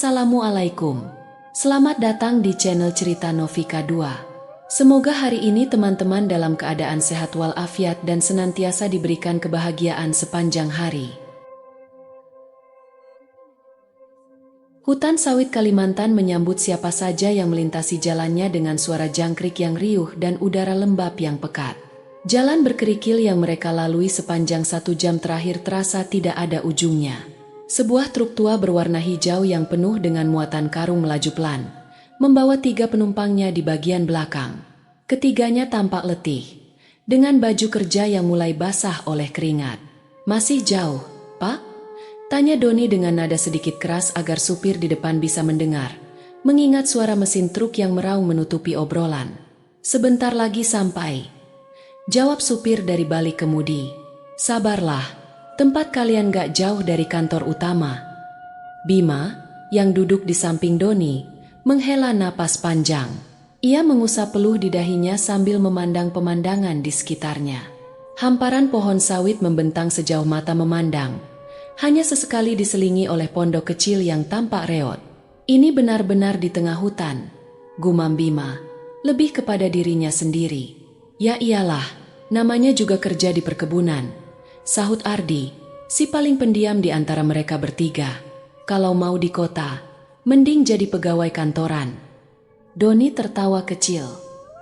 Assalamualaikum. Selamat datang di channel Cerita Novika 2. Semoga hari ini teman-teman dalam keadaan sehat walafiat dan senantiasa diberikan kebahagiaan sepanjang hari. Hutan sawit Kalimantan menyambut siapa saja yang melintasi jalannya dengan suara jangkrik yang riuh dan udara lembab yang pekat. Jalan berkerikil yang mereka lalui sepanjang 1 jam terakhir terasa tidak ada ujungnya. Sebuah truk tua berwarna hijau yang penuh dengan muatan karung melaju pelan, membawa 3 penumpangnya di bagian belakang. Ketiganya tampak letih, dengan baju kerja yang mulai basah oleh keringat. "Masih jauh, Pak?" tanya Doni dengan nada sedikit keras agar supir di depan bisa mendengar, mengingat suara mesin truk yang meraung menutupi obrolan. "Sebentar lagi sampai," jawab supir dari balik kemudi. "Sabarlah. Tempat kalian gak jauh dari kantor utama." Bima, yang duduk di samping Doni, menghela napas panjang. Ia mengusap peluh di dahinya sambil memandang pemandangan di sekitarnya. Hamparan pohon sawit membentang sejauh mata memandang, hanya sesekali diselingi oleh pondok kecil yang tampak reot. "Ini benar-benar di tengah hutan," gumam Bima, lebih kepada dirinya sendiri. "Ya iyalah, namanya juga kerja di perkebunan," sahut Ardi, si paling pendiam di antara mereka bertiga. "Kalau mau di kota, mending jadi pegawai kantoran." Doni tertawa kecil.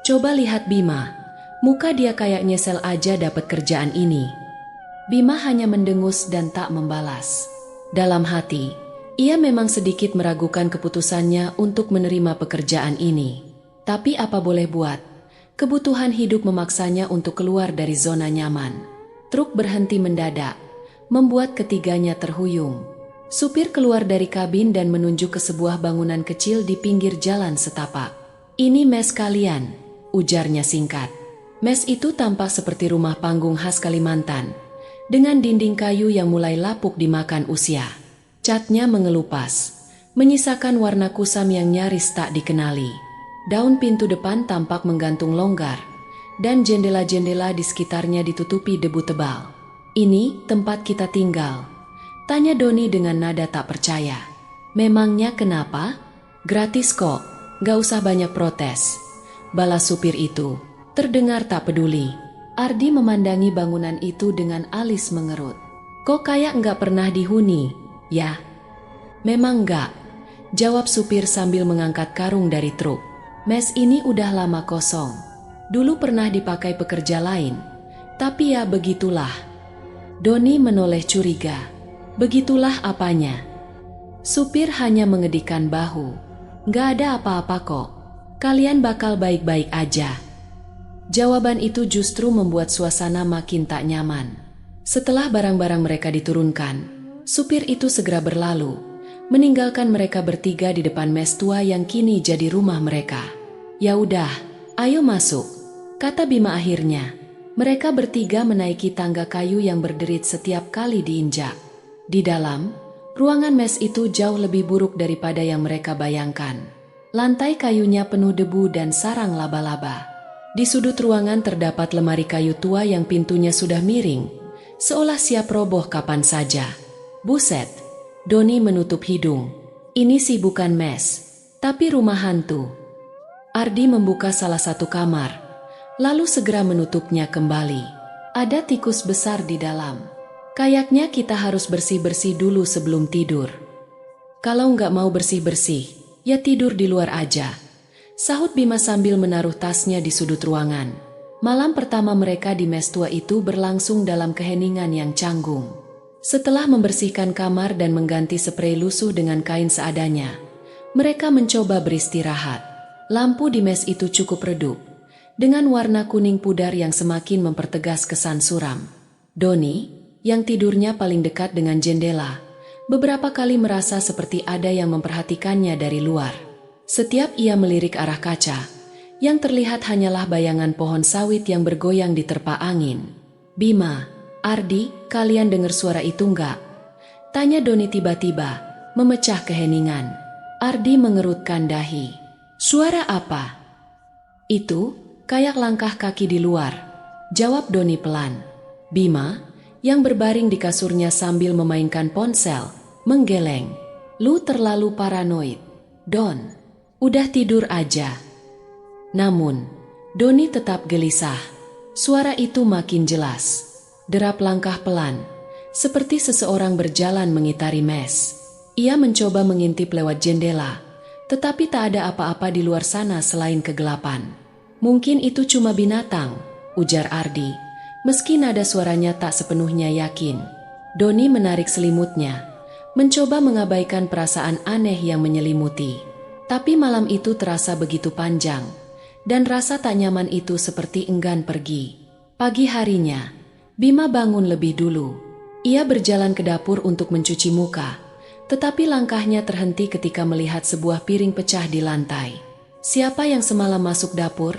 "Coba lihat Bima, muka dia kayak nyesel aja dapat kerjaan ini." Bima hanya mendengus dan tak membalas. Dalam hati, ia memang sedikit meragukan keputusannya untuk menerima pekerjaan ini. Tapi apa boleh buat, kebutuhan hidup memaksanya untuk keluar dari zona nyaman. Truk berhenti mendadak, membuat ketiganya terhuyung. Supir keluar dari kabin dan menunjuk ke sebuah bangunan kecil di pinggir jalan setapak. "Ini mes kalian," ujarnya singkat. Mes itu tampak seperti rumah panggung khas Kalimantan, dengan dinding kayu yang mulai lapuk dimakan usia. Catnya mengelupas, menyisakan warna kusam yang nyaris tak dikenali. Daun pintu depan tampak menggantung longgar, dan jendela-jendela di sekitarnya ditutupi debu tebal. "Ini tempat kita tinggal?" tanya Doni dengan nada tak percaya. "Memangnya kenapa?" "Gratis kok, gak usah banyak protes," balas supir itu, terdengar tak peduli. Ardi memandangi bangunan itu dengan alis mengerut. "Kok kayak gak pernah dihuni, ya?" "Memang gak," jawab supir sambil mengangkat karung dari truk. "Mes ini udah lama kosong. Dulu pernah dipakai pekerja lain, tapi ya begitulah." Doni menoleh curiga. "Begitulah apanya?" Supir hanya mengedikkan bahu. "Gak ada apa-apa kok. Kalian bakal baik-baik aja." Jawaban itu justru membuat suasana makin tak nyaman. Setelah barang-barang mereka diturunkan, supir itu segera berlalu, meninggalkan mereka bertiga di depan mes tua yang kini jadi rumah mereka. "Ya udah, ayo masuk," kata Bima akhirnya. Mereka bertiga menaiki tangga kayu yang berderit setiap kali diinjak. Di dalam, ruangan mes itu jauh lebih buruk daripada yang mereka bayangkan. Lantai kayunya penuh debu dan sarang laba-laba. Di sudut ruangan terdapat lemari kayu tua yang pintunya sudah miring, seolah siap roboh kapan saja. "Buset," Doni menutup hidung. "Ini sih bukan mes, tapi rumah hantu." Ardi membuka salah satu kamar, lalu segera menutupnya kembali. "Ada tikus besar di dalam. Kayaknya kita harus bersih-bersih dulu sebelum tidur." "Kalau nggak mau bersih-bersih, ya tidur di luar aja," sahut Bima sambil menaruh tasnya di sudut ruangan. Malam pertama mereka di mes tua itu berlangsung dalam keheningan yang canggung. Setelah membersihkan kamar dan mengganti sprei lusuh dengan kain seadanya, mereka mencoba beristirahat. Lampu di mes itu cukup redup, dengan warna kuning pudar yang semakin mempertegas kesan suram. Doni, yang tidurnya paling dekat dengan jendela, beberapa kali merasa seperti ada yang memperhatikannya dari luar. Setiap ia melirik arah kaca, yang terlihat hanyalah bayangan pohon sawit yang bergoyang diterpa angin. "Bima, Ardi, kalian dengar suara itu enggak?" tanya Doni tiba-tiba, memecah keheningan. Ardi mengerutkan dahi. "Suara apa?" "Itu kayak langkah kaki di luar," jawab Doni pelan. Bima, yang berbaring di kasurnya sambil memainkan ponsel, menggeleng. Lu terlalu paranoid, Don. Udah tidur aja. Namun, Doni tetap gelisah. Suara itu makin jelas. Derap langkah pelan, seperti seseorang berjalan mengitari mes. Ia mencoba mengintip lewat jendela, tetapi tak ada apa-apa di luar sana selain kegelapan. Mungkin itu cuma binatang, ujar Ardi, meski nada suaranya tak sepenuhnya yakin. Doni menarik selimutnya, mencoba mengabaikan perasaan aneh yang menyelimuti. Tapi malam itu terasa begitu panjang, dan rasa tak nyaman itu seperti enggan pergi. Pagi harinya, Bima bangun lebih dulu. Ia berjalan ke dapur untuk mencuci muka, tetapi langkahnya terhenti ketika melihat sebuah piring pecah di lantai. "Siapa yang semalam masuk dapur?"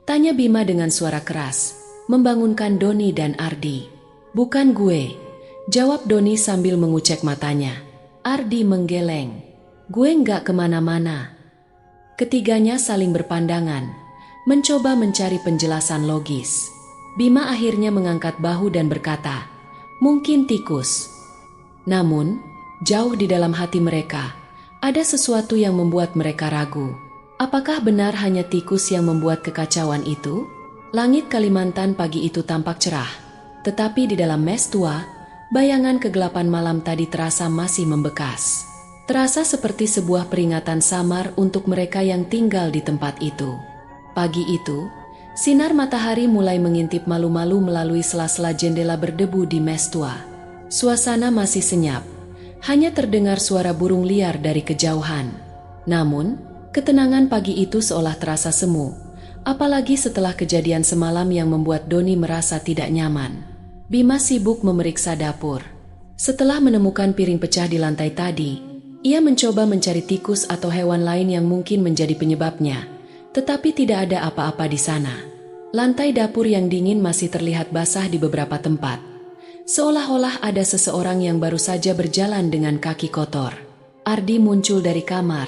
tanya Bima dengan suara keras, membangunkan Doni dan Ardi. "Bukan gue," jawab Doni sambil mengucek matanya. Ardi menggeleng. "Gue nggak kemana-mana." Ketiganya saling berpandangan, mencoba mencari penjelasan logis. Bima akhirnya mengangkat bahu dan berkata, "Mungkin tikus." Namun, jauh di dalam hati mereka, ada sesuatu yang membuat mereka ragu. Apakah benar hanya tikus yang membuat kekacauan itu? Langit Kalimantan pagi itu tampak cerah, tetapi di dalam mes tua, bayangan kegelapan malam tadi terasa masih membekas. Terasa seperti sebuah peringatan samar untuk mereka yang tinggal di tempat itu. Pagi itu, sinar matahari mulai mengintip malu-malu melalui sela-sela jendela berdebu di mes tua. Suasana masih senyap, hanya terdengar suara burung liar dari kejauhan. Namun, ketenangan pagi itu seolah terasa semu, apalagi setelah kejadian semalam yang membuat Doni merasa tidak nyaman. Bima sibuk memeriksa dapur. Setelah menemukan piring pecah di lantai tadi, ia mencoba mencari tikus atau hewan lain yang mungkin menjadi penyebabnya, tetapi tidak ada apa-apa di sana. Lantai dapur yang dingin masih terlihat basah di beberapa tempat, seolah-olah ada seseorang yang baru saja berjalan dengan kaki kotor. Ardi muncul dari kamar,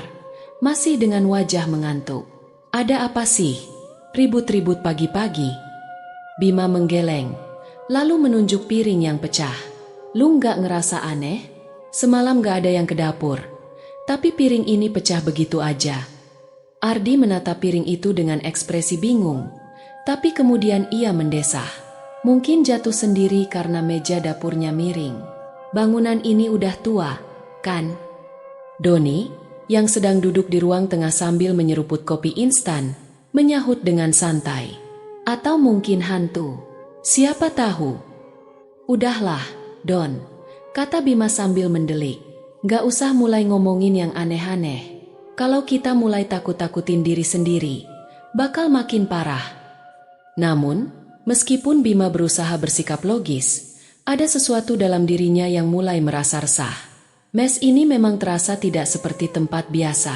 masih dengan wajah mengantuk. "Ada apa sih? Ribut-ribut pagi-pagi?" Bima menggeleng, lalu menunjuk piring yang pecah. "Lu nggak ngerasa aneh? Semalam gak ada yang ke dapur, tapi piring ini pecah begitu aja." Ardi menatap piring itu dengan ekspresi bingung, tapi kemudian ia mendesah. "Mungkin jatuh sendiri karena meja dapurnya miring. Bangunan ini udah tua, kan?" Doni, yang sedang duduk di ruang tengah sambil menyeruput kopi instan, menyahut dengan santai. "Atau mungkin hantu. Siapa tahu?" "Udahlah, Don," kata Bima sambil mendelik. "Gak usah mulai ngomongin yang aneh-aneh. Kalau kita mulai takut-takutin diri sendiri, bakal makin parah." Namun, meskipun Bima berusaha bersikap logis, ada sesuatu dalam dirinya yang mulai merasa resah. Mes ini memang terasa tidak seperti tempat biasa.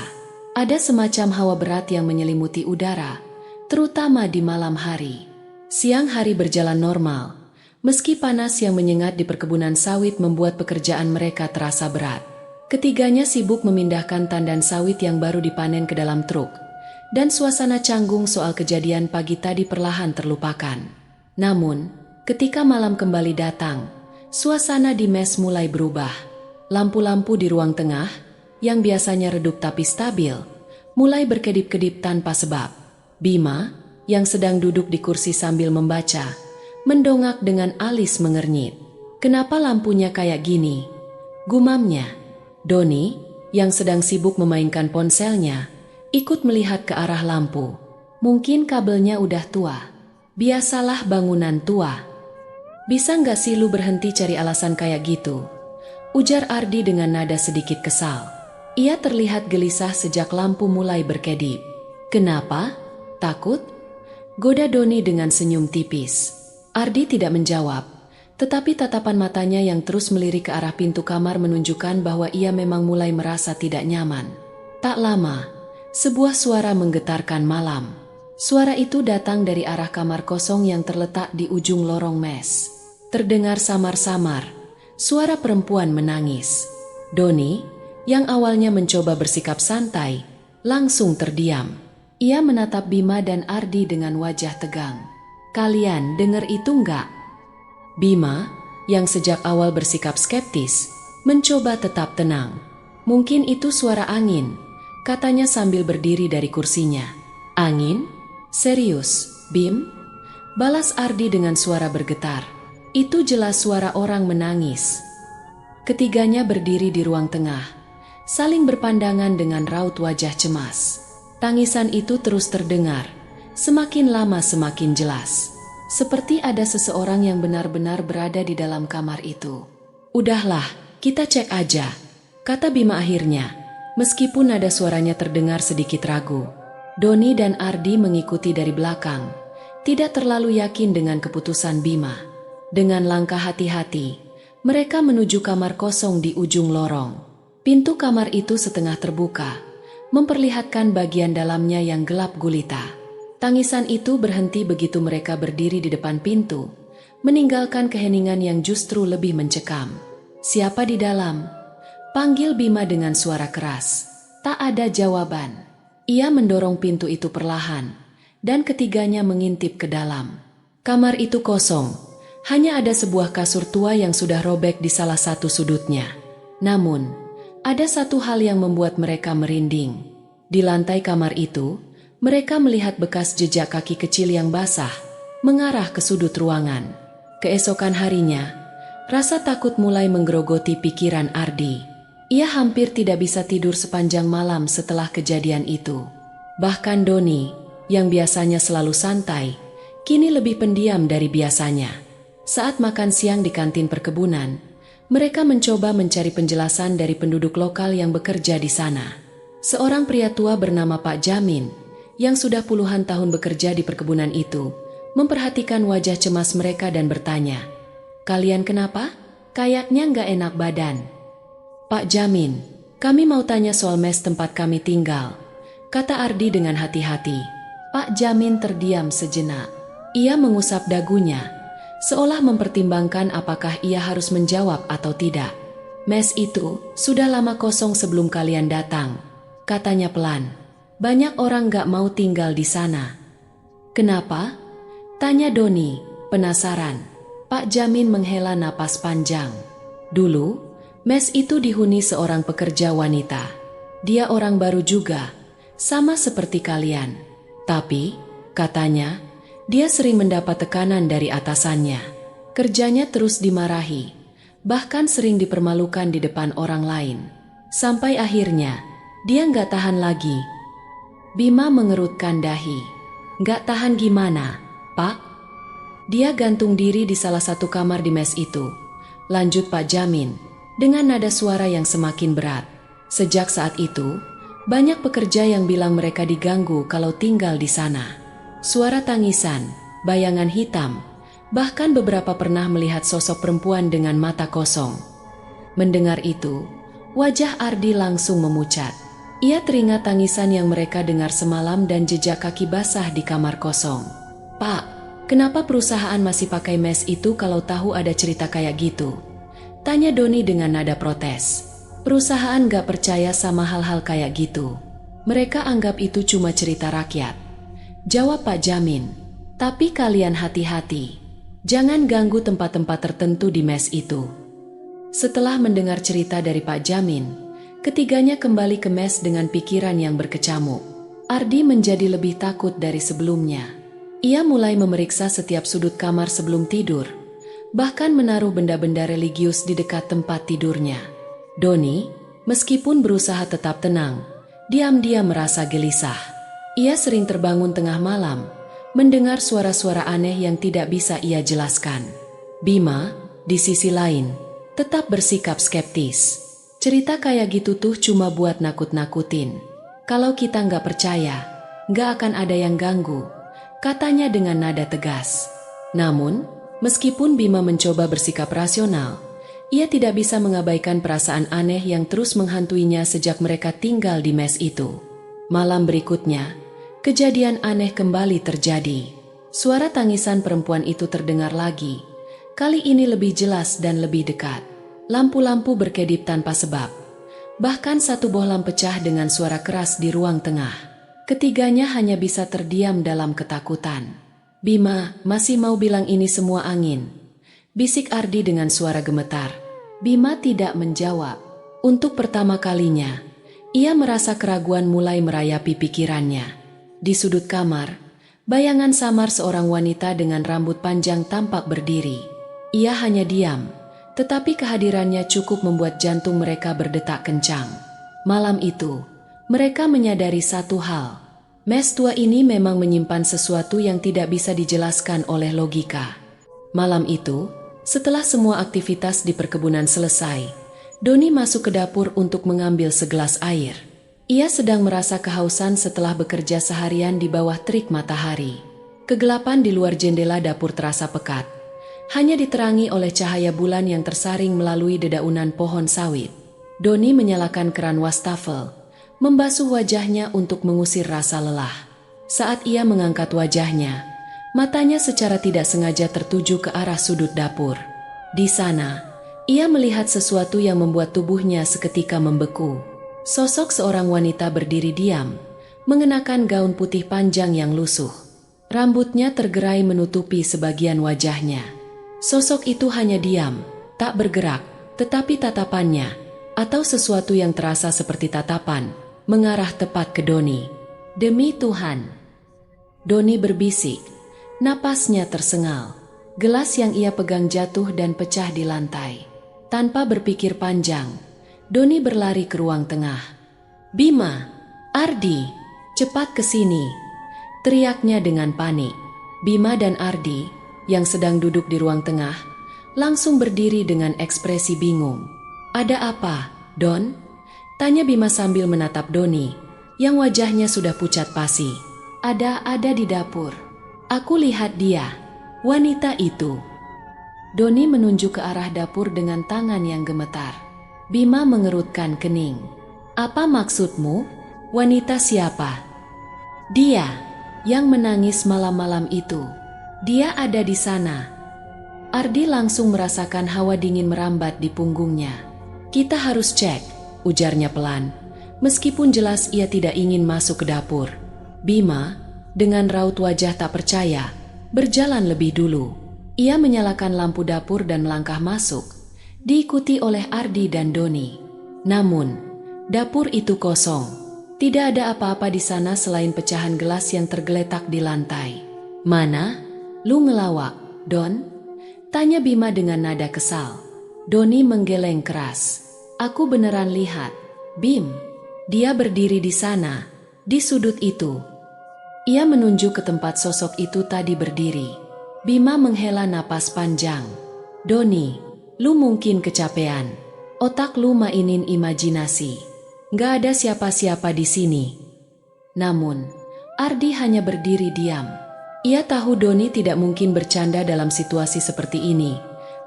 Ada semacam hawa berat yang menyelimuti udara, terutama di malam hari. Siang hari berjalan normal, meski panas yang menyengat di perkebunan sawit membuat pekerjaan mereka terasa berat. Ketiganya sibuk memindahkan tandan sawit yang baru dipanen ke dalam truk, dan suasana canggung soal kejadian pagi tadi perlahan terlupakan. Namun, ketika malam kembali datang, suasana di mes mulai berubah. Lampu-lampu di ruang tengah, yang biasanya redup tapi stabil, mulai berkedip-kedip tanpa sebab. Bima, yang sedang duduk di kursi sambil membaca, mendongak dengan alis mengernyit. "Kenapa lampunya kayak gini?" gumamnya. Doni, yang sedang sibuk memainkan ponselnya, ikut melihat ke arah lampu. "Mungkin kabelnya udah tua. Biasalah bangunan tua." "Bisa nggak sih lu berhenti cari alasan kayak gitu?" ujar Ardi dengan nada sedikit kesal. Ia terlihat gelisah sejak lampu mulai berkedip. "Kenapa? Takut?" goda Doni dengan senyum tipis. Ardi tidak menjawab, tetapi tatapan matanya yang terus melirik ke arah pintu kamar menunjukkan bahwa ia memang mulai merasa tidak nyaman. Tak lama, sebuah suara menggetarkan malam. Suara itu datang dari arah kamar kosong yang terletak di ujung lorong mes. Terdengar samar-samar, suara perempuan menangis. Doni, yang awalnya mencoba bersikap santai, langsung terdiam. Ia menatap Bima dan Ardi dengan wajah tegang. "Kalian dengar itu enggak?" Bima, yang sejak awal bersikap skeptis, mencoba tetap tenang. Mungkin itu suara angin, katanya sambil berdiri dari kursinya. Angin? Serius, Bim? Balas Ardi dengan suara bergetar. Itu jelas suara orang menangis. Ketiganya berdiri di ruang tengah, saling berpandangan dengan raut wajah cemas. Tangisan itu terus terdengar, semakin lama semakin jelas. Seperti ada seseorang yang benar-benar berada di dalam kamar itu. Udahlah, kita cek aja, kata Bima akhirnya, meskipun nada suaranya terdengar sedikit ragu. Doni dan Ardi mengikuti dari belakang, tidak terlalu yakin dengan keputusan Bima. Dengan langkah hati-hati, mereka menuju kamar kosong di ujung lorong. Pintu kamar itu setengah terbuka, memperlihatkan bagian dalamnya yang gelap gulita. Tangisan itu berhenti begitu mereka berdiri di depan pintu, meninggalkan keheningan yang justru lebih mencekam. Siapa di dalam? Panggil Bima dengan suara keras. Tak ada jawaban. Ia mendorong pintu itu perlahan, dan ketiganya mengintip ke dalam. Kamar itu kosong, hanya ada sebuah kasur tua yang sudah robek di salah satu sudutnya. Namun, ada satu hal yang membuat mereka merinding. Di lantai kamar itu, mereka melihat bekas jejak kaki kecil yang basah, mengarah ke sudut ruangan. Keesokan harinya, rasa takut mulai menggerogoti pikiran Ardi. Ia hampir tidak bisa tidur sepanjang malam setelah kejadian itu. Bahkan Doni, yang biasanya selalu santai, kini lebih pendiam dari biasanya. Saat makan siang di kantin perkebunan, mereka mencoba mencari penjelasan dari penduduk lokal yang bekerja di sana. Seorang pria tua bernama Pak Jamin, yang sudah puluhan tahun bekerja di perkebunan itu, memperhatikan wajah cemas mereka dan bertanya, "Kalian kenapa? Kayaknya nggak enak badan." "Pak Jamin, kami mau tanya soal mes tempat kami tinggal," kata Ardi dengan hati-hati. Pak Jamin terdiam sejenak. Ia mengusap dagunya, seolah mempertimbangkan apakah ia harus menjawab atau tidak. "Mes itu sudah lama kosong sebelum kalian datang," katanya pelan. "Banyak orang gak mau tinggal di sana." "Kenapa?" tanya Doni, penasaran. Pak Jamin menghela napas panjang. "Dulu, mes itu dihuni seorang pekerja wanita. Dia orang baru juga, sama seperti kalian. Tapi, katanya, dia sering mendapat tekanan dari atasannya. Kerjanya terus dimarahi, bahkan sering dipermalukan di depan orang lain. Sampai akhirnya, dia gak tahan lagi." Bima mengerutkan dahi. "Gak tahan gimana, Pak?" "Dia gantung diri di salah satu kamar di mes itu," lanjut Pak Jamin, dengan nada suara yang semakin berat. "Sejak saat itu, banyak pekerja yang bilang mereka diganggu kalau tinggal di sana. Suara tangisan, bayangan hitam, bahkan beberapa pernah melihat sosok perempuan dengan mata kosong." Mendengar itu, wajah Ardi langsung memucat. Ia teringat tangisan yang mereka dengar semalam dan jejak kaki basah di kamar kosong. "Pak, kenapa perusahaan masih pakai mes itu kalau tahu ada cerita kayak gitu?" tanya Doni dengan nada protes. "Perusahaan gak percaya sama hal-hal kayak gitu. Mereka anggap itu cuma cerita rakyat," jawab Pak Jamin. "Tapi kalian hati-hati. Jangan ganggu tempat-tempat tertentu di mes itu." Setelah mendengar cerita dari Pak Jamin, ketiganya kembali ke mes dengan pikiran yang berkecamuk. Ardi menjadi lebih takut dari sebelumnya. Ia mulai memeriksa setiap sudut kamar sebelum tidur, bahkan menaruh benda-benda religius di dekat tempat tidurnya. Doni, meskipun berusaha tetap tenang, diam-diam merasa gelisah. Ia sering terbangun tengah malam, mendengar suara-suara aneh yang tidak bisa ia jelaskan. Bima, di sisi lain, tetap bersikap skeptis. "Cerita kayak gitu tuh cuma buat nakut-nakutin. Kalau kita nggak percaya, nggak akan ada yang ganggu," katanya dengan nada tegas. Namun, meskipun Bima mencoba bersikap rasional, ia tidak bisa mengabaikan perasaan aneh yang terus menghantuinya sejak mereka tinggal di mes itu. Malam berikutnya, kejadian aneh kembali terjadi. Suara tangisan perempuan itu terdengar lagi, kali ini lebih jelas dan lebih dekat. Lampu-lampu berkedip tanpa sebab. Bahkan satu bohlam pecah dengan suara keras di ruang tengah. Ketiganya hanya bisa terdiam dalam ketakutan. "Bima, masih mau bilang ini semua angin?" bisik Ardi dengan suara gemetar. Bima tidak menjawab. Untuk pertama kalinya, ia merasa keraguan mulai merayapi pikirannya. Di sudut kamar, bayangan samar seorang wanita dengan rambut panjang tampak berdiri. Ia hanya diam, tetapi kehadirannya cukup membuat jantung mereka berdetak kencang. Malam itu, mereka menyadari satu hal. Mes tua ini memang menyimpan sesuatu yang tidak bisa dijelaskan oleh logika. Malam itu, setelah semua aktivitas di perkebunan selesai, Doni masuk ke dapur untuk mengambil segelas air. Ia sedang merasa kehausan setelah bekerja seharian di bawah terik matahari. Kegelapan di luar jendela dapur terasa pekat, hanya diterangi oleh cahaya bulan yang tersaring melalui dedaunan pohon sawit. Doni menyalakan keran wastafel, membasuh wajahnya untuk mengusir rasa lelah. Saat ia mengangkat wajahnya, matanya secara tidak sengaja tertuju ke arah sudut dapur. Di sana, ia melihat sesuatu yang membuat tubuhnya seketika membeku. Sosok seorang wanita berdiri diam, mengenakan gaun putih panjang yang lusuh. Rambutnya tergerai menutupi sebagian wajahnya. Sosok itu hanya diam, tak bergerak, tetapi tatapannya, atau sesuatu yang terasa seperti tatapan, mengarah tepat ke Doni. Demi Tuhan! Doni berbisik, napasnya tersengal. Gelas yang ia pegang jatuh dan pecah di lantai. Tanpa berpikir panjang, Doni berlari ke ruang tengah. "Bima, Ardi, cepat ke sini!" teriaknya dengan panik. Bima dan Ardi, yang sedang duduk di ruang tengah, langsung berdiri dengan ekspresi bingung. "Ada apa, Don?" tanya Bima sambil menatap Doni, yang wajahnya sudah pucat pasi. Ada di dapur. Aku lihat dia, wanita itu." Doni menunjuk ke arah dapur dengan tangan yang gemetar. Bima mengerutkan kening. "Apa maksudmu? Wanita siapa?" "Dia yang menangis malam-malam itu. Dia ada di sana." Ardi langsung merasakan hawa dingin merambat di punggungnya. "Kita harus cek," ujarnya pelan, meskipun jelas ia tidak ingin masuk ke dapur. Bima, dengan raut wajah tak percaya, berjalan lebih dulu. Ia menyalakan lampu dapur dan melangkah masuk, diikuti oleh Ardi dan Doni. Namun, dapur itu kosong. Tidak ada apa-apa di sana selain pecahan gelas yang tergeletak di lantai. "Mana? Lu ngelawak, Don?" tanya Bima dengan nada kesal. Doni menggeleng keras. "Aku beneran lihat, Bim. Dia berdiri di sana, di sudut itu." Ia menunjuk ke tempat sosok itu tadi berdiri. Bima menghela napas panjang. "Doni, lu mungkin kecapean. Otak lu mainin imajinasi. Nggak ada siapa-siapa di sini." Namun, Ardi hanya berdiri diam. Ia tahu Doni tidak mungkin bercanda dalam situasi seperti ini,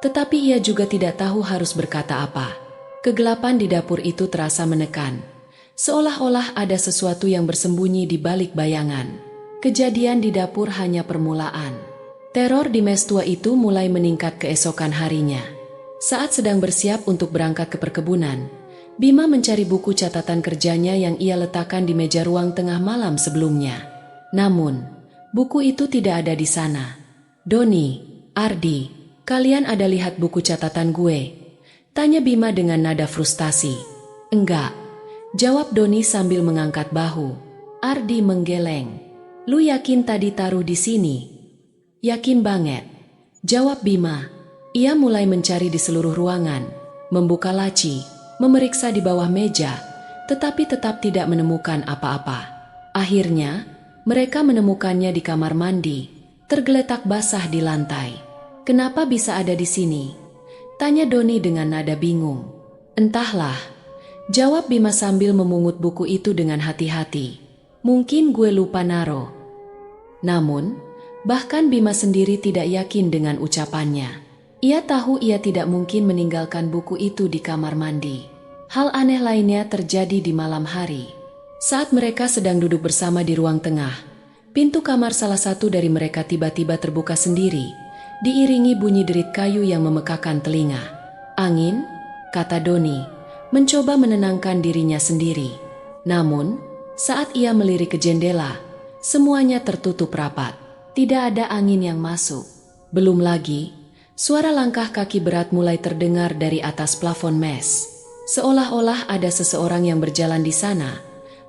tetapi ia juga tidak tahu harus berkata apa. Kegelapan di dapur itu terasa menekan, seolah-olah ada sesuatu yang bersembunyi di balik bayangan. Kejadian di dapur hanya permulaan. Teror di mes tua itu mulai meningkat keesokan harinya. Saat sedang bersiap untuk berangkat ke perkebunan, Bima mencari buku catatan kerjanya yang ia letakkan di meja ruang tengah malam sebelumnya. Namun, buku itu tidak ada di sana. "Doni, Ardi, kalian ada lihat buku catatan gue?" tanya Bima dengan nada frustasi. "Enggak," jawab Doni sambil mengangkat bahu. Ardi menggeleng. "Lu yakin tadi taruh di sini?" "Yakin banget," jawab Bima. Ia mulai mencari di seluruh ruangan, membuka laci, memeriksa di bawah meja, tetapi tetap tidak menemukan apa-apa. Akhirnya, mereka menemukannya di kamar mandi, tergeletak basah di lantai. "Kenapa bisa ada di sini?" tanya Doni dengan nada bingung. "Entahlah," jawab Bima sambil memungut buku itu dengan hati-hati. "Mungkin gue lupa naro." Namun, bahkan Bima sendiri tidak yakin dengan ucapannya. Ia tahu ia tidak mungkin meninggalkan buku itu di kamar mandi. Hal aneh lainnya terjadi di malam hari. Saat mereka sedang duduk bersama di ruang tengah, pintu kamar salah satu dari mereka tiba-tiba terbuka sendiri, diiringi bunyi derit kayu yang memekakan telinga. "Angin?" kata Doni, mencoba menenangkan dirinya sendiri. Namun, saat ia melirik ke jendela, semuanya tertutup rapat. Tidak ada angin yang masuk. Belum lagi, suara langkah kaki berat mulai terdengar dari atas plafon mes. Seolah-olah ada seseorang yang berjalan di sana,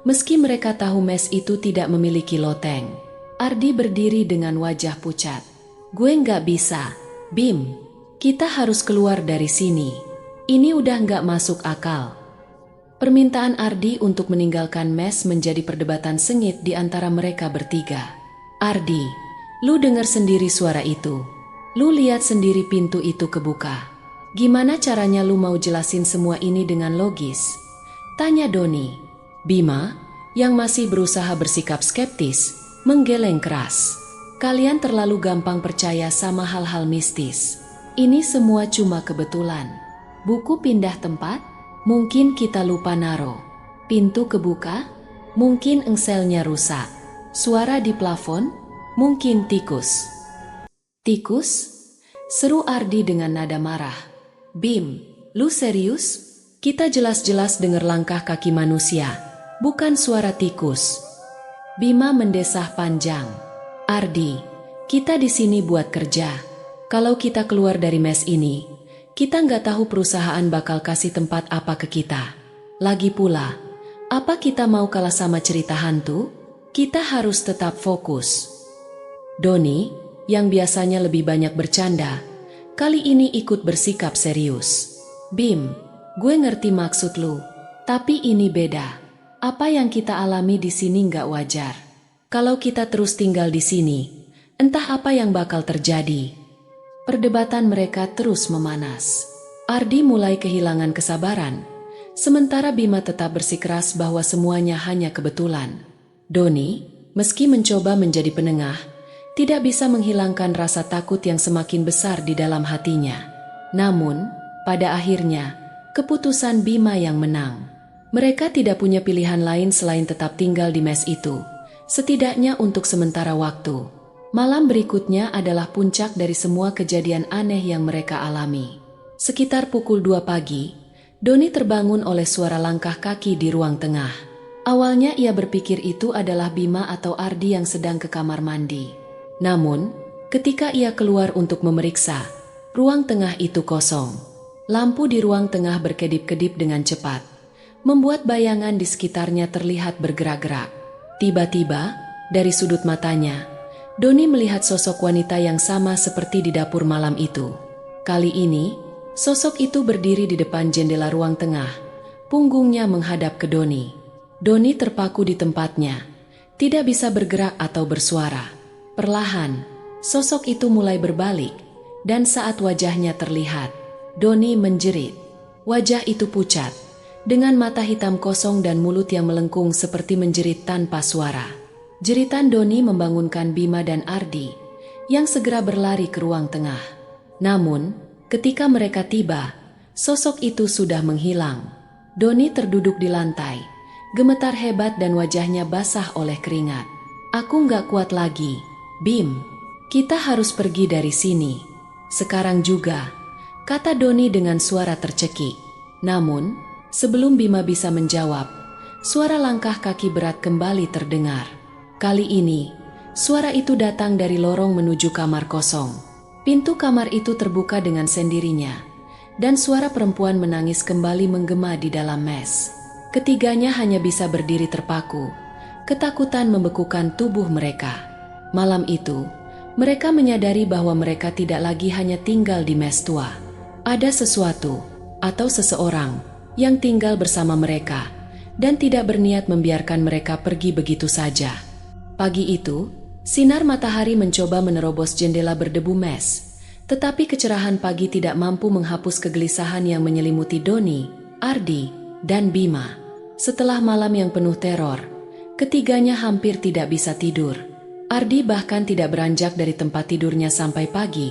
meski mereka tahu mes itu tidak memiliki loteng. Ardi berdiri dengan wajah pucat. Gue nggak bisa, Bim. Kita harus keluar dari sini. Ini udah nggak masuk akal. Permintaan Ardi untuk meninggalkan mes menjadi perdebatan sengit di antara mereka bertiga. Ardi, lu dengar sendiri suara itu. Lu lihat sendiri pintu itu kebuka. Gimana caranya lu mau jelasin semua ini dengan logis? Tanya Doni. Bima, yang masih berusaha bersikap skeptis, menggeleng keras. Kalian terlalu gampang percaya sama hal-hal mistis. Ini semua cuma kebetulan. Buku pindah tempat? Mungkin kita lupa naro. Pintu kebuka? Mungkin engselnya rusak. Suara di plafon? Mungkin tikus. Tikus? Seru Ardi dengan nada marah. Bim, lu serius? Kita jelas-jelas dengar langkah kaki manusia, bukan suara tikus. Bima mendesah panjang. Ardi, kita di sini buat kerja. Kalau kita keluar dari mes ini, kita nggak tahu perusahaan bakal kasih tempat apa ke kita. Lagi pula, apa kita mau kalah sama cerita hantu? Kita harus tetap fokus. Doni, yang biasanya lebih banyak bercanda, kali ini ikut bersikap serius. Bim, gue ngerti maksud lu, tapi ini beda. Apa yang kita alami di sini nggak wajar. Kalau kita terus tinggal di sini, entah apa yang bakal terjadi. Perdebatan mereka terus memanas. Ardi mulai kehilangan kesabaran, sementara Bima tetap bersikeras bahwa semuanya hanya kebetulan. Doni, meski mencoba menjadi penengah, tidak bisa menghilangkan rasa takut yang semakin besar di dalam hatinya. Namun, pada akhirnya, keputusan Bima yang menang. Mereka tidak punya pilihan lain selain tetap tinggal di mes itu, setidaknya untuk sementara waktu. Malam berikutnya adalah puncak dari semua kejadian aneh yang mereka alami. Sekitar pukul 2 pagi, Doni terbangun oleh suara langkah kaki di ruang tengah. Awalnya ia berpikir itu adalah Bima atau Ardi yang sedang ke kamar mandi. Namun, ketika ia keluar untuk memeriksa, ruang tengah itu kosong. Lampu di ruang tengah berkedip-kedip dengan cepat, membuat bayangan di sekitarnya terlihat bergerak-gerak. Tiba-tiba, dari sudut matanya, Doni melihat sosok wanita yang sama seperti di dapur malam itu. Kali ini, sosok itu berdiri di depan jendela ruang tengah, punggungnya menghadap ke Doni. Doni terpaku di tempatnya, tidak bisa bergerak atau bersuara. Perlahan, sosok itu mulai berbalik, dan saat wajahnya terlihat, Doni menjerit. Wajah itu pucat, dengan mata hitam kosong dan mulut yang melengkung seperti menjerit tanpa suara. Jeritan Doni membangunkan Bima dan Ardi, yang segera berlari ke ruang tengah. Namun, ketika mereka tiba, sosok itu sudah menghilang. Doni terduduk di lantai, gemetar hebat dan wajahnya basah oleh keringat. Aku nggak kuat lagi. Bim, kita harus pergi dari sini. Sekarang juga, kata Doni dengan suara tercekik. Namun, sebelum Bima bisa menjawab, suara langkah kaki berat kembali terdengar. Kali ini, suara itu datang dari lorong menuju kamar kosong. Pintu kamar itu terbuka dengan sendirinya, dan suara perempuan menangis kembali menggema di dalam mes. Ketiganya hanya bisa berdiri terpaku. Ketakutan membekukan tubuh mereka. Malam itu, mereka menyadari bahwa mereka tidak lagi hanya tinggal di mes tua. Ada sesuatu atau seseorang yang tinggal bersama mereka dan tidak berniat membiarkan mereka pergi begitu saja. Pagi itu, sinar matahari mencoba menerobos jendela berdebu mes, tetapi kecerahan pagi tidak mampu menghapus kegelisahan yang menyelimuti Doni, Ardi, dan Bima. Setelah malam yang penuh teror, ketiganya hampir tidak bisa tidur. Ardi bahkan tidak beranjak dari tempat tidurnya sampai pagi,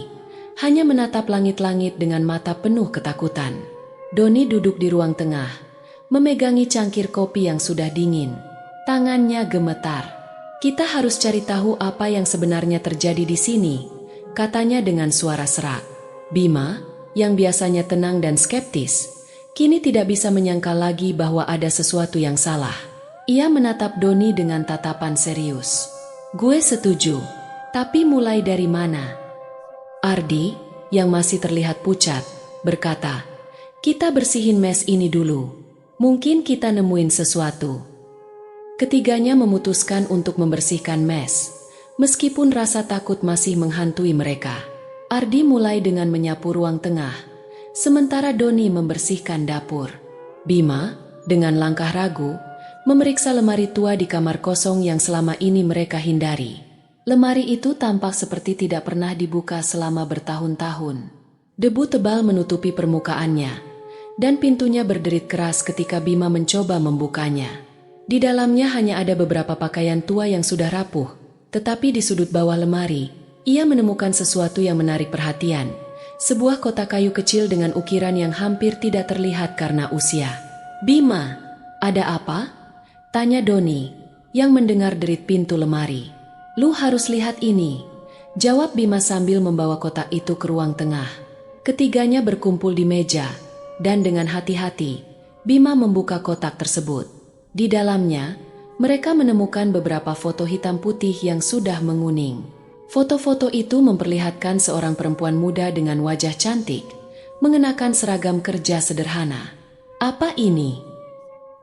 hanya menatap langit-langit dengan mata penuh ketakutan. Doni duduk di ruang tengah, memegangi cangkir kopi yang sudah dingin. Tangannya gemetar. Kita harus cari tahu apa yang sebenarnya terjadi di sini, katanya dengan suara serak. Bima, yang biasanya tenang dan skeptis, kini tidak bisa menyangka lagi bahwa ada sesuatu yang salah. Ia menatap Doni dengan tatapan serius. Gue setuju, tapi mulai dari mana? Ardi, yang masih terlihat pucat, berkata, Kita bersihin mes ini dulu. Mungkin kita nemuin sesuatu. Ketiganya memutuskan untuk membersihkan mes. Meskipun rasa takut masih menghantui mereka. Ardi mulai dengan menyapu ruang tengah, sementara Doni membersihkan dapur. Bima, dengan langkah ragu, memeriksa lemari tua di kamar kosong yang selama ini mereka hindari. Lemari itu tampak seperti tidak pernah dibuka selama bertahun-tahun. Debu tebal menutupi permukaannya, dan pintunya berderit keras ketika Bima mencoba membukanya. Di dalamnya hanya ada beberapa pakaian tua yang sudah rapuh, tetapi di sudut bawah lemari, ia menemukan sesuatu yang menarik perhatian. Sebuah kotak kayu kecil dengan ukiran yang hampir tidak terlihat karena usia. "Bima, ada apa?" tanya Doni, yang mendengar derit pintu lemari. "Lu harus lihat ini," jawab Bima sambil membawa kotak itu ke ruang tengah. Ketiganya berkumpul di meja, dan dengan hati-hati, Bima membuka kotak tersebut. Di dalamnya, mereka menemukan beberapa foto hitam putih yang sudah menguning. Foto-foto itu memperlihatkan seorang perempuan muda dengan wajah cantik, mengenakan seragam kerja sederhana. "Apa ini?"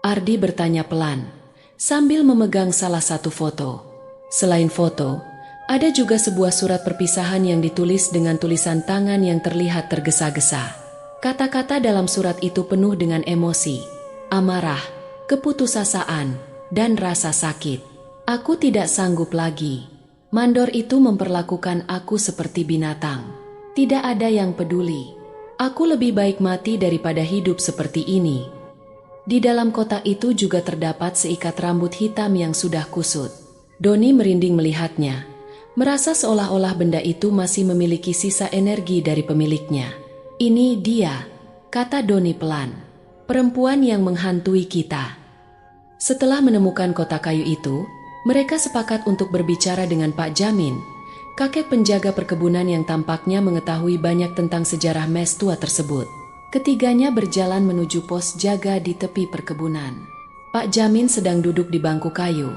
Ardi bertanya pelan, sambil memegang salah satu foto. Selain foto, ada juga sebuah surat perpisahan yang ditulis dengan tulisan tangan yang terlihat tergesa-gesa. Kata-kata dalam surat itu penuh dengan emosi, amarah, keputusasaan, dan rasa sakit. "Aku tidak sanggup lagi. Mandor itu memperlakukan aku seperti binatang. Tidak ada yang peduli. Aku lebih baik mati daripada hidup seperti ini." Di dalam kotak itu juga terdapat seikat rambut hitam yang sudah kusut. Doni merinding melihatnya, merasa seolah-olah benda itu masih memiliki sisa energi dari pemiliknya. "Ini dia," kata Doni pelan. "Perempuan yang menghantui kita." Setelah menemukan kotak kayu itu, mereka sepakat untuk berbicara dengan Pak Jamin, kakek penjaga perkebunan yang tampaknya mengetahui banyak tentang sejarah mes tua tersebut. Ketiganya berjalan menuju pos jaga di tepi perkebunan. Pak Jamin sedang duduk di bangku kayu,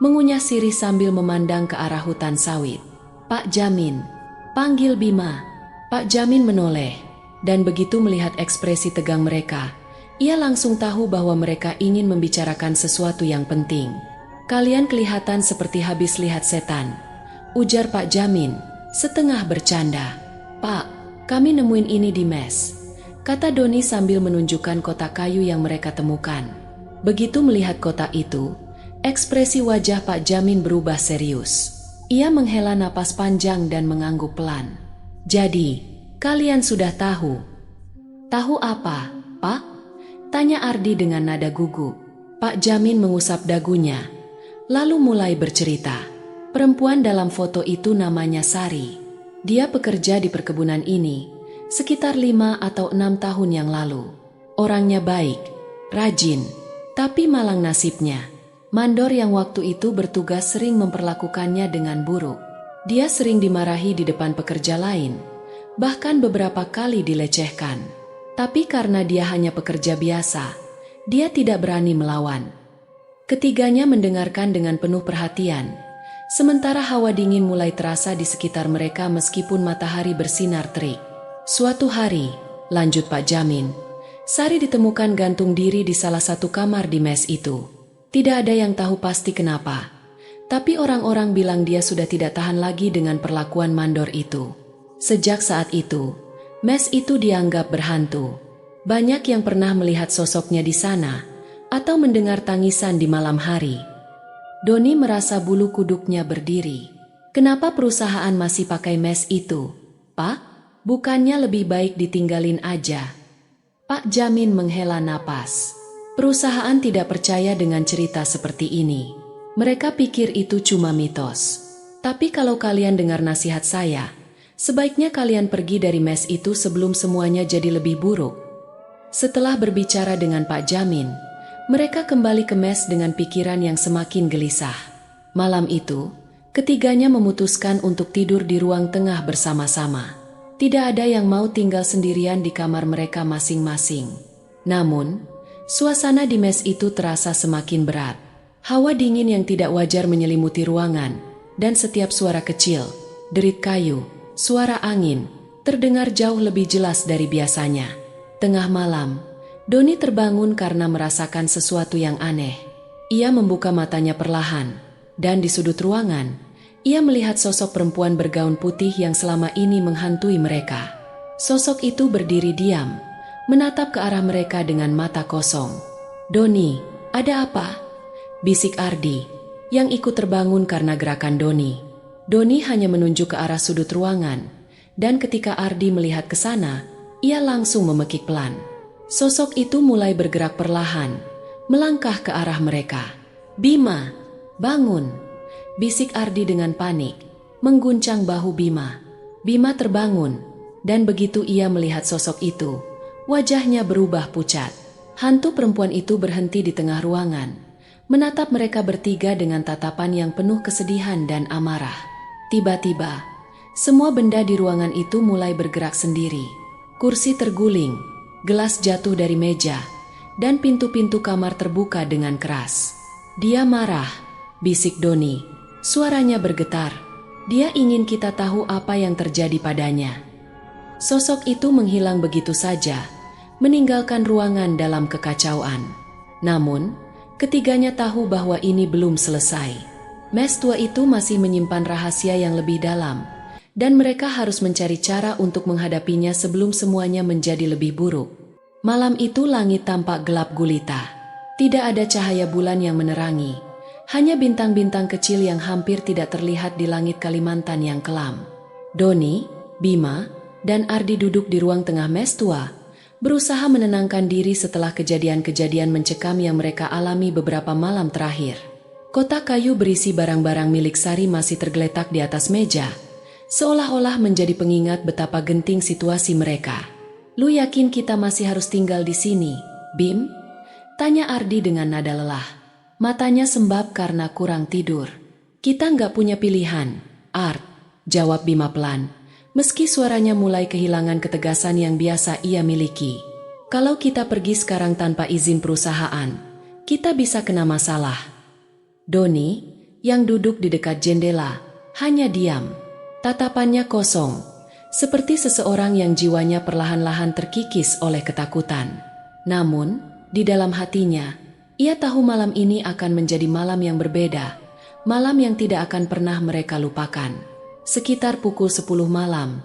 mengunyah sirih sambil memandang ke arah hutan sawit. "Pak Jamin," panggil Bima. Pak Jamin menoleh, dan begitu melihat ekspresi tegang mereka, ia langsung tahu bahwa mereka ingin membicarakan sesuatu yang penting. "Kalian kelihatan seperti habis lihat setan," ujar Pak Jamin, setengah bercanda. "Pak, kami nemuin ini di mes," kata Doni sambil menunjukkan kotak kayu yang mereka temukan. Begitu melihat kotak itu, ekspresi wajah Pak Jamin berubah serius. Ia menghela napas panjang dan mengangguk pelan. "Jadi, kalian sudah tahu?" "Tahu apa, Pak?" tanya Ardi dengan nada gugup. Pak Jamin mengusap dagunya, lalu mulai bercerita. "Perempuan dalam foto itu namanya Sari. Dia bekerja di perkebunan ini sekitar 5 atau 6 tahun yang lalu. Orangnya baik, rajin, tapi malang nasibnya. Mandor yang waktu itu bertugas sering memperlakukannya dengan buruk. Dia sering dimarahi di depan pekerja lain, bahkan beberapa kali dilecehkan. Tapi karena dia hanya pekerja biasa, dia tidak berani melawan." Ketiganya mendengarkan dengan penuh perhatian, sementara hawa dingin mulai terasa di sekitar mereka meskipun matahari bersinar terik. "Suatu hari," lanjut Pak Jamin, "Sari ditemukan gantung diri di salah satu kamar di mes itu. Tidak ada yang tahu pasti kenapa, tapi orang-orang bilang dia sudah tidak tahan lagi dengan perlakuan mandor itu. Sejak saat itu, mes itu dianggap berhantu. Banyak yang pernah melihat sosoknya di sana atau mendengar tangisan di malam hari." Doni merasa bulu kuduknya berdiri. "Kenapa perusahaan masih pakai mes itu, Pak? Bukannya lebih baik ditinggalin aja?" Pak Jamin menghela napas. Perusahaan tidak percaya dengan cerita seperti ini. Mereka pikir itu cuma mitos. Tapi kalau kalian dengar nasihat saya, sebaiknya kalian pergi dari mes itu sebelum semuanya jadi lebih buruk. Setelah berbicara dengan Pak Jamin, mereka kembali ke mes dengan pikiran yang semakin gelisah. Malam itu, ketiganya memutuskan untuk tidur di ruang tengah bersama-sama. Tidak ada yang mau tinggal sendirian di kamar mereka masing-masing. Namun, suasana di mes itu terasa semakin berat. Hawa dingin yang tidak wajar menyelimuti ruangan, dan setiap suara kecil, derit kayu, suara angin, terdengar jauh lebih jelas dari biasanya. Tengah malam, Doni terbangun karena merasakan sesuatu yang aneh. Ia membuka matanya perlahan, dan di sudut ruangan, ia melihat sosok perempuan bergaun putih yang selama ini menghantui mereka. Sosok itu berdiri diam, menatap ke arah mereka dengan mata kosong. "Doni, ada apa?" bisik Ardi, yang ikut terbangun karena gerakan Doni. Doni hanya menunjuk ke arah sudut ruangan, dan ketika Ardi melihat ke sana, ia langsung memekik pelan. Sosok itu mulai bergerak perlahan, melangkah ke arah mereka. "Bima, bangun!" bisik Ardi dengan panik, mengguncang bahu Bima. Bima terbangun, dan begitu ia melihat sosok itu, wajahnya berubah pucat. Hantu perempuan itu berhenti di tengah ruangan, menatap mereka bertiga dengan tatapan yang penuh kesedihan dan amarah. Tiba-tiba, semua benda di ruangan itu mulai bergerak sendiri. Kursi terguling, gelas jatuh dari meja, dan pintu-pintu kamar terbuka dengan keras. "Dia marah," bisik Doni. Suaranya bergetar. "Dia ingin kita tahu apa yang terjadi padanya." Sosok itu menghilang begitu saja, meninggalkan ruangan dalam kekacauan. Namun, ketiganya tahu bahwa ini belum selesai. Mes tua itu masih menyimpan rahasia yang lebih dalam, dan mereka harus mencari cara untuk menghadapinya sebelum semuanya menjadi lebih buruk. Malam itu langit tampak gelap gulita. Tidak ada cahaya bulan yang menerangi, hanya bintang-bintang kecil yang hampir tidak terlihat di langit Kalimantan yang kelam. Doni, Bima, dan Ardi duduk di ruang tengah mes tua, berusaha menenangkan diri setelah kejadian-kejadian mencekam yang mereka alami beberapa malam terakhir. Kotak kayu berisi barang-barang milik Sari masih tergeletak di atas meja, seolah-olah menjadi pengingat betapa genting situasi mereka. "Lu yakin kita masih harus tinggal di sini, Bim?" tanya Ardi dengan nada lelah. Matanya sembab karena kurang tidur. "Kita nggak punya pilihan, Art," jawab Bima pelan, meski suaranya mulai kehilangan ketegasan yang biasa ia miliki. "Kalau kita pergi sekarang tanpa izin perusahaan, kita bisa kena masalah." Doni, yang duduk di dekat jendela, hanya diam. Tatapannya kosong, seperti seseorang yang jiwanya perlahan-lahan terkikis oleh ketakutan. Namun, di dalam hatinya, ia tahu malam ini akan menjadi malam yang berbeda, malam yang tidak akan pernah mereka lupakan. Sekitar pukul 10 malam,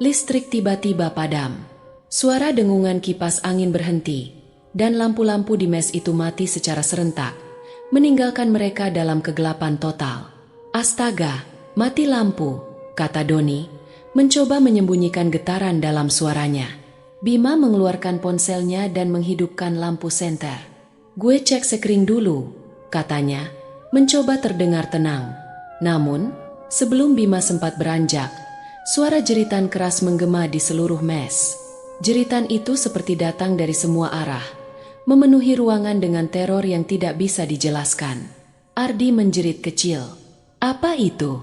listrik tiba-tiba padam. Suara dengungan kipas angin berhenti, dan lampu-lampu di mes itu mati secara serentak, meninggalkan mereka dalam kegelapan total. "Astaga, mati lampu," kata Doni, mencoba menyembunyikan getaran dalam suaranya. Bima mengeluarkan ponselnya dan menghidupkan lampu senter. "Gue cek sekring dulu," katanya, mencoba terdengar tenang. Namun, sebelum Bima sempat beranjak, suara jeritan keras menggema di seluruh mes. Jeritan itu seperti datang dari semua arah, memenuhi ruangan dengan teror yang tidak bisa dijelaskan. Ardi menjerit kecil. "Apa itu?"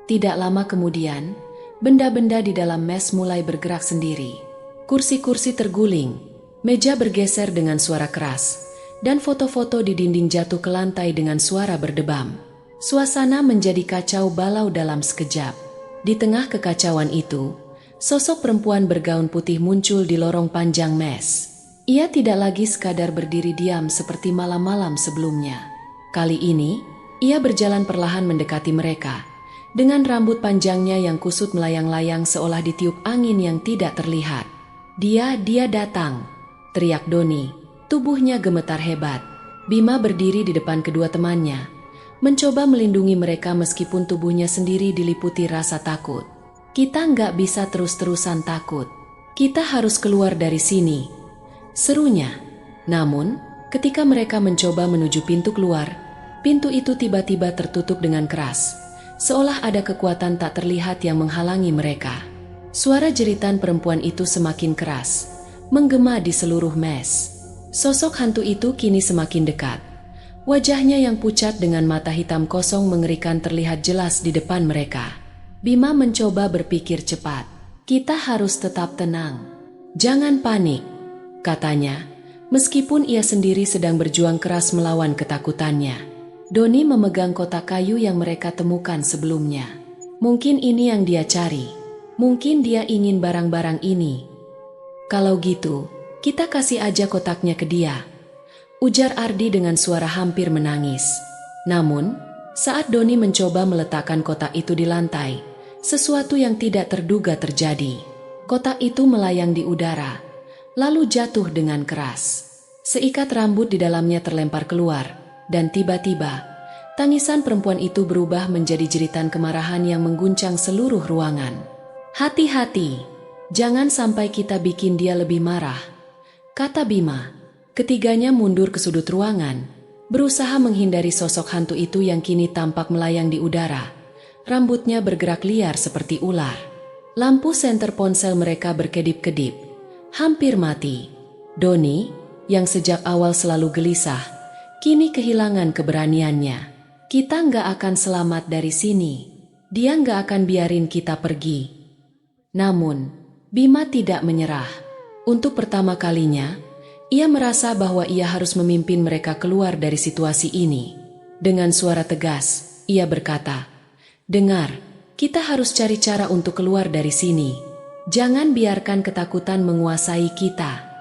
Tidak lama kemudian, benda-benda di dalam mes mulai bergerak sendiri. Kursi-kursi terguling, meja bergeser dengan suara keras, dan foto-foto di dinding jatuh ke lantai dengan suara berdebam. Suasana menjadi kacau balau dalam sekejap. Di tengah kekacauan itu, sosok perempuan bergaun putih muncul di lorong panjang mes. Ia tidak lagi sekadar berdiri diam seperti malam-malam sebelumnya. Kali ini, ia berjalan perlahan mendekati mereka, dengan rambut panjangnya yang kusut melayang-layang seolah ditiup angin yang tidak terlihat. Dia datang," teriak Doni, tubuhnya gemetar hebat. Bima berdiri di depan kedua temannya, mencoba melindungi mereka meskipun tubuhnya sendiri diliputi rasa takut. "Kita nggak bisa terus-terusan takut. Kita harus keluar dari sini," serunya. Namun, ketika mereka mencoba menuju pintu keluar, pintu itu tiba-tiba tertutup dengan keras, seolah ada kekuatan tak terlihat yang menghalangi mereka. Suara jeritan perempuan itu semakin keras, menggema di seluruh mes. Sosok hantu itu kini semakin dekat. Wajahnya yang pucat dengan mata hitam kosong mengerikan terlihat jelas di depan mereka. Bima mencoba berpikir cepat. "Kita harus tetap tenang. Jangan panik," katanya, meskipun ia sendiri sedang berjuang keras melawan ketakutannya. Doni memegang kotak kayu yang mereka temukan sebelumnya. Mungkin ini yang dia cari. Mungkin dia ingin barang-barang ini. Kalau gitu, Kita kasih aja kotaknya ke dia, ujar Ardi dengan suara hampir menangis. Namun, saat Doni mencoba meletakkan kotak itu di lantai, sesuatu yang tidak terduga terjadi. Kotak itu melayang di udara, lalu jatuh dengan keras. Seikat rambut di dalamnya terlempar keluar, dan tiba-tiba, tangisan perempuan itu berubah menjadi jeritan kemarahan yang mengguncang seluruh ruangan. "Hati-hati, jangan sampai kita bikin dia lebih marah," kata Bima. Ketiganya mundur ke sudut ruangan, berusaha menghindari sosok hantu itu yang kini tampak melayang di udara. Rambutnya bergerak liar seperti ular. Lampu senter ponsel mereka berkedip-kedip, hampir mati. Doni, yang sejak awal selalu gelisah, kini kehilangan keberaniannya. "Kita nggak akan selamat dari sini. Dia nggak akan biarin kita pergi." Namun, Bima tidak menyerah. Untuk pertama kalinya, ia merasa bahwa ia harus memimpin mereka keluar dari situasi ini. Dengan suara tegas, ia berkata, "Dengar, kita harus cari cara untuk keluar dari sini. Jangan biarkan ketakutan menguasai kita."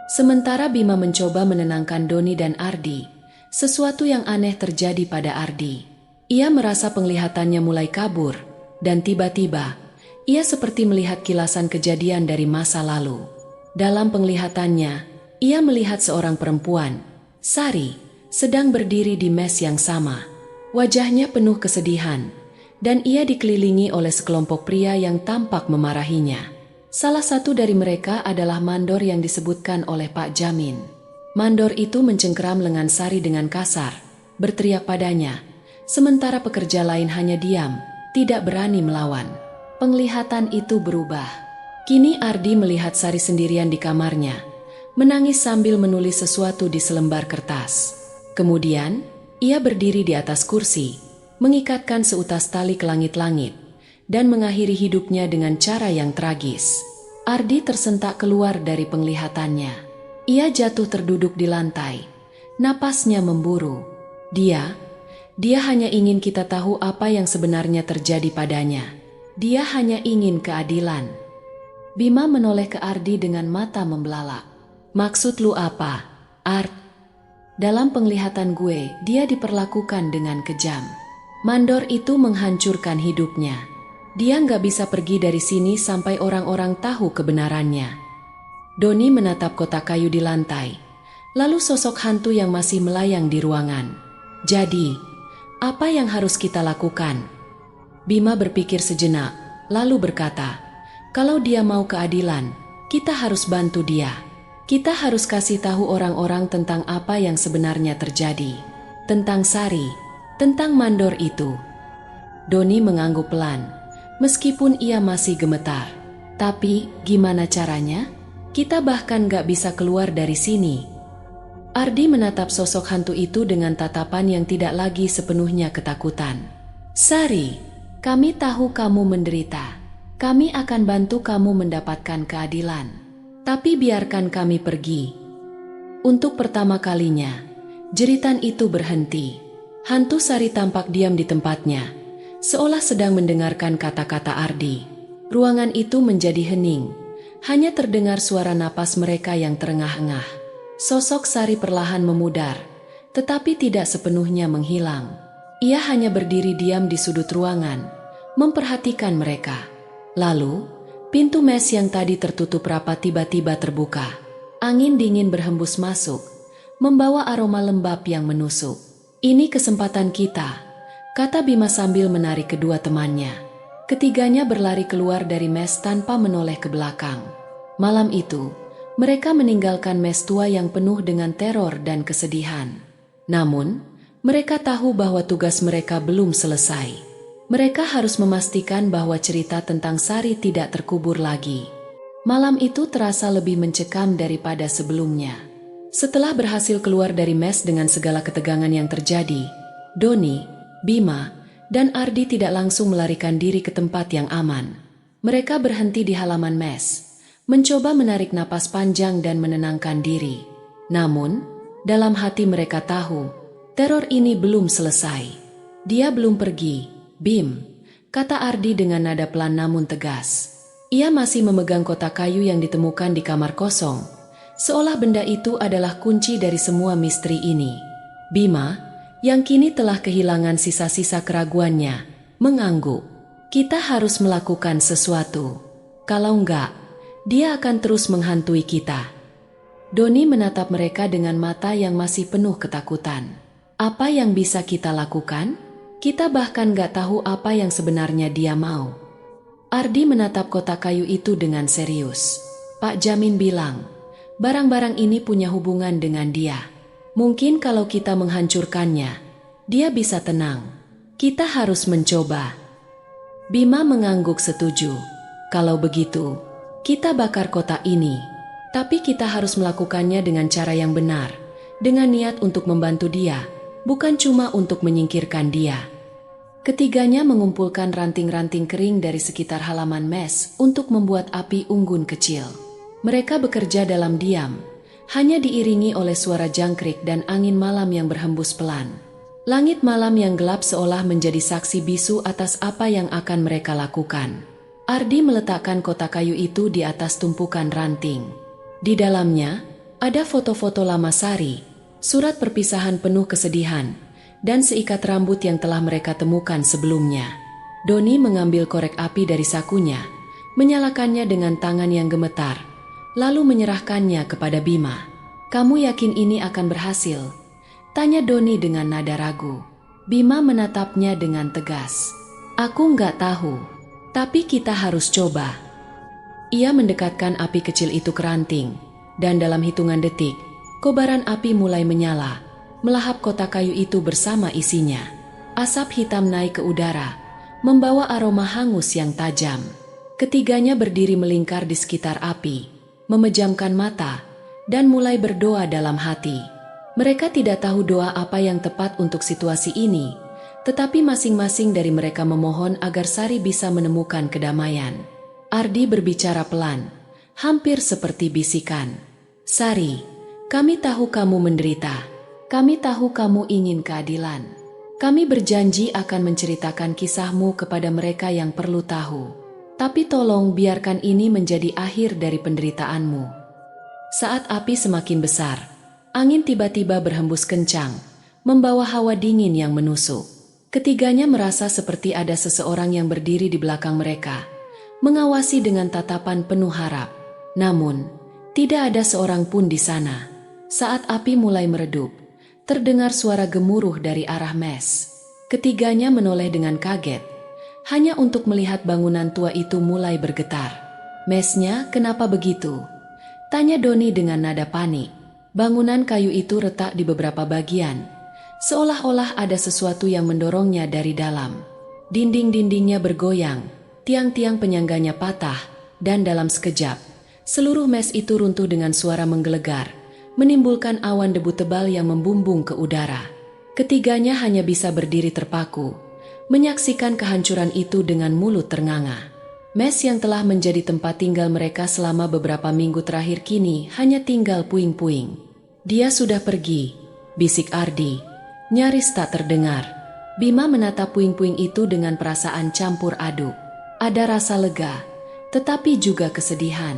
Sementara Bima mencoba menenangkan Doni dan Ardi, sesuatu yang aneh terjadi pada Ardi. Ia merasa penglihatannya mulai kabur, dan tiba-tiba, ia seperti melihat kilasan kejadian dari masa lalu. Dalam penglihatannya, ia melihat seorang perempuan, Sari, sedang berdiri di mes yang sama. Wajahnya penuh kesedihan, dan ia dikelilingi oleh sekelompok pria yang tampak memarahinya. Salah satu dari mereka adalah mandor yang disebutkan oleh Pak Jamin. Mandor itu mencengkeram lengan Sari dengan kasar, berteriak padanya, sementara pekerja lain hanya diam, tidak berani melawan. Penglihatan itu berubah. Kini Ardi melihat Sari sendirian di kamarnya, menangis sambil menulis sesuatu di selembar kertas. Kemudian, ia berdiri di atas kursi, mengikatkan seutas tali ke langit-langit, dan mengakhiri hidupnya dengan cara yang tragis. Ardi tersentak keluar dari penglihatannya. Ia jatuh terduduk di lantai. Napasnya memburu. Dia hanya ingin kita tahu apa yang sebenarnya terjadi padanya. Dia hanya ingin keadilan. Bima menoleh ke Ardi dengan mata membelalak. "Maksud lu apa, Art?" "Dalam penglihatan gue, dia diperlakukan dengan kejam. Mandor itu menghancurkan hidupnya. Dia nggak bisa pergi dari sini sampai orang-orang tahu kebenarannya." Doni menatap kotak kayu di lantai, lalu sosok hantu yang masih melayang di ruangan. "Jadi, apa yang harus kita lakukan?" Bima berpikir sejenak, lalu berkata, "Kalau dia mau keadilan, kita harus bantu dia. Kita harus kasih tahu orang-orang tentang apa yang sebenarnya terjadi. Tentang Sari, tentang mandor itu." Doni mengangguk pelan. Meskipun ia masih gemetar. "Tapi, gimana caranya? Kita bahkan gak bisa keluar dari sini." Ardi menatap sosok hantu itu dengan tatapan yang tidak lagi sepenuhnya ketakutan. "Sari, kami tahu kamu menderita. Kami akan bantu kamu mendapatkan keadilan. Tapi biarkan kami pergi." Untuk pertama kalinya, jeritan itu berhenti. Hantu Sari tampak diam di tempatnya, seolah sedang mendengarkan kata-kata Ardi. Ruangan itu menjadi hening. Hanya terdengar suara napas mereka yang terengah-engah. Sosok Sari perlahan memudar, tetapi tidak sepenuhnya menghilang. Ia hanya berdiri diam di sudut ruangan, memperhatikan mereka. Lalu, pintu mes yang tadi tertutup rapat tiba-tiba terbuka. Angin dingin berhembus masuk, membawa aroma lembab yang menusuk. "Ini kesempatan kita," kata Bima sambil menarik kedua temannya. Ketiganya berlari keluar dari mes tanpa menoleh ke belakang. Malam itu, mereka meninggalkan mes tua yang penuh dengan teror dan kesedihan. Namun, mereka tahu bahwa tugas mereka belum selesai. Mereka harus memastikan bahwa cerita tentang Sari tidak terkubur lagi. Malam itu terasa lebih mencekam daripada sebelumnya. Setelah berhasil keluar dari mes dengan segala ketegangan yang terjadi, Doni, Bima, dan Ardi tidak langsung melarikan diri ke tempat yang aman. Mereka berhenti di halaman mes, mencoba menarik napas panjang dan menenangkan diri. Namun, dalam hati mereka tahu, teror ini belum selesai. "Dia belum pergi, Bim," kata Ardi dengan nada pelan namun tegas. Ia masih memegang kotak kayu yang ditemukan di kamar kosong, Seolah benda itu adalah kunci dari semua misteri ini. Bima, yang kini telah kehilangan sisa-sisa keraguannya, mengangguk. Kita harus melakukan sesuatu. Kalau enggak, dia akan terus menghantui kita. Doni menatap mereka dengan mata yang masih penuh ketakutan. Apa yang bisa kita lakukan? Kita bahkan gak tahu apa yang sebenarnya dia mau. Ardi menatap kotak kayu itu dengan serius. Pak Jamin bilang, barang-barang ini punya hubungan dengan dia. Mungkin kalau kita menghancurkannya, dia bisa tenang. Kita harus mencoba. Bima mengangguk setuju. Kalau begitu, kita bakar kota ini. Tapi kita harus melakukannya dengan cara yang benar. Dengan niat untuk membantu dia, bukan cuma untuk menyingkirkan dia. Ketiganya mengumpulkan ranting-ranting kering dari sekitar halaman mes untuk membuat api unggun kecil. Mereka bekerja dalam diam, hanya diiringi oleh suara jangkrik dan angin malam yang berhembus pelan. Langit malam yang gelap seolah menjadi saksi bisu atas apa yang akan mereka lakukan. Ardi meletakkan kotak kayu itu di atas tumpukan ranting. Di dalamnya, ada foto-foto lama Sari, surat perpisahan penuh kesedihan, dan seikat rambut yang telah mereka temukan sebelumnya. Doni mengambil korek api dari sakunya, menyalakannya dengan tangan yang gemetar, lalu menyerahkannya kepada Bima. "Kamu yakin ini akan berhasil?" tanya Doni dengan nada ragu. Bima menatapnya dengan tegas. "Aku nggak tahu, tapi kita harus coba." Ia mendekatkan api kecil itu ke ranting, dan dalam hitungan detik, kobaran api mulai menyala, melahap kotak kayu itu bersama isinya. Asap hitam naik ke udara, membawa aroma hangus yang tajam. Ketiganya berdiri melingkar di sekitar api, memejamkan mata, dan mulai berdoa dalam hati. Mereka tidak tahu doa apa yang tepat untuk situasi ini, tetapi masing-masing dari mereka memohon agar Sari bisa menemukan kedamaian. Ardi berbicara pelan, hampir seperti bisikan. "Sari, kami tahu kamu menderita. Kami tahu kamu ingin keadilan. Kami berjanji akan menceritakan kisahmu kepada mereka yang perlu tahu. Tapi tolong biarkan ini menjadi akhir dari penderitaanmu." Saat api semakin besar, angin tiba-tiba berhembus kencang, membawa hawa dingin yang menusuk. Ketiganya merasa seperti ada seseorang yang berdiri di belakang mereka, mengawasi dengan tatapan penuh harap. Namun, tidak ada seorang pun di sana. Saat api mulai meredup, terdengar suara gemuruh dari arah mes. Ketiganya menoleh dengan kaget, hanya untuk melihat bangunan tua itu mulai bergetar. "Mesnya kenapa begitu?" tanya Doni dengan nada panik. Bangunan kayu itu retak di beberapa bagian, seolah-olah ada sesuatu yang mendorongnya dari dalam. Dinding-dindingnya bergoyang, tiang-tiang penyangganya patah, dan dalam sekejap, seluruh mes itu runtuh dengan suara menggelegar, menimbulkan awan debu tebal yang membumbung ke udara. Ketiganya hanya bisa berdiri terpaku, menyaksikan kehancuran itu dengan mulut ternganga. Mes yang telah menjadi tempat tinggal mereka selama beberapa minggu terakhir kini hanya tinggal puing-puing. "Dia sudah pergi," bisik Ardi, nyaris tak terdengar. Bima menatap puing-puing itu dengan perasaan campur aduk. Ada rasa lega, tetapi juga kesedihan.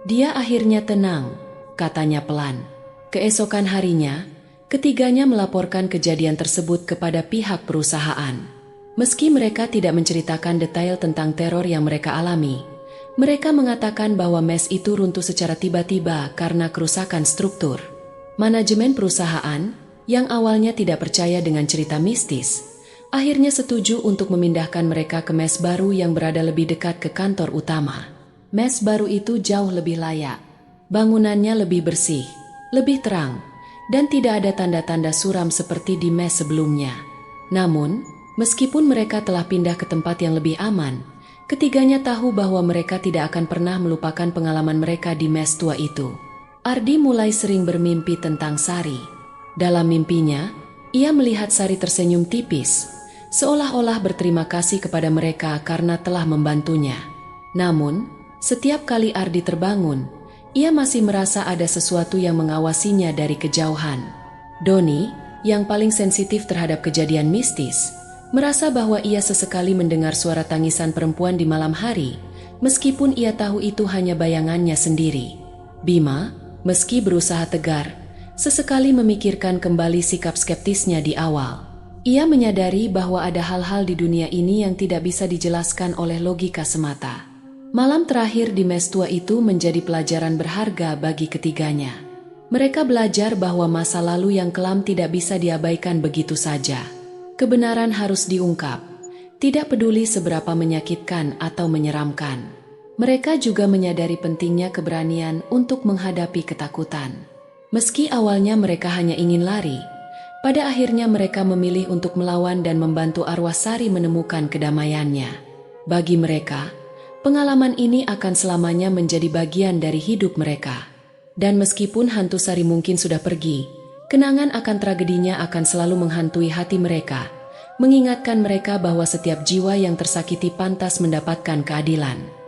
"Dia akhirnya tenang," katanya pelan. Keesokan harinya, ketiganya melaporkan kejadian tersebut kepada pihak perusahaan. Meski mereka tidak menceritakan detail tentang teror yang mereka alami, mereka mengatakan bahwa mes itu runtuh secara tiba-tiba karena kerusakan struktur. Manajemen perusahaan, yang awalnya tidak percaya dengan cerita mistis, akhirnya setuju untuk memindahkan mereka ke mes baru yang berada lebih dekat ke kantor utama. Mes baru itu jauh lebih layak. Bangunannya lebih bersih, lebih terang, dan tidak ada tanda-tanda suram seperti di mes sebelumnya. Namun, meskipun mereka telah pindah ke tempat yang lebih aman, ketiganya tahu bahwa mereka tidak akan pernah melupakan pengalaman mereka di mes tua itu. Ardi mulai sering bermimpi tentang Sari. Dalam mimpinya, ia melihat Sari tersenyum tipis, seolah-olah berterima kasih kepada mereka karena telah membantunya. Namun, setiap kali Ardi terbangun, ia masih merasa ada sesuatu yang mengawasinya dari kejauhan. Doni, yang paling sensitif terhadap kejadian mistis, merasa bahwa ia sesekali mendengar suara tangisan perempuan di malam hari, meskipun ia tahu itu hanya bayangannya sendiri. "Bima, Meski berusaha tegar, sesekali memikirkan kembali sikap skeptisnya di awal. Ia menyadari bahwa ada hal-hal di dunia ini yang tidak bisa dijelaskan oleh logika semata. Malam terakhir di mes tua itu menjadi pelajaran berharga bagi ketiganya. Mereka belajar bahwa masa lalu yang kelam tidak bisa diabaikan begitu saja. Kebenaran harus diungkap, tidak peduli seberapa menyakitkan atau menyeramkan. Mereka juga menyadari pentingnya keberanian untuk menghadapi ketakutan. Meski awalnya mereka hanya ingin lari, pada akhirnya mereka memilih untuk melawan dan membantu arwah Sari menemukan kedamaiannya. Bagi mereka, pengalaman ini akan selamanya menjadi bagian dari hidup mereka. Dan meskipun hantu Sari mungkin sudah pergi, kenangan akan tragedinya akan selalu menghantui hati mereka, mengingatkan mereka bahwa setiap jiwa yang tersakiti pantas mendapatkan keadilan.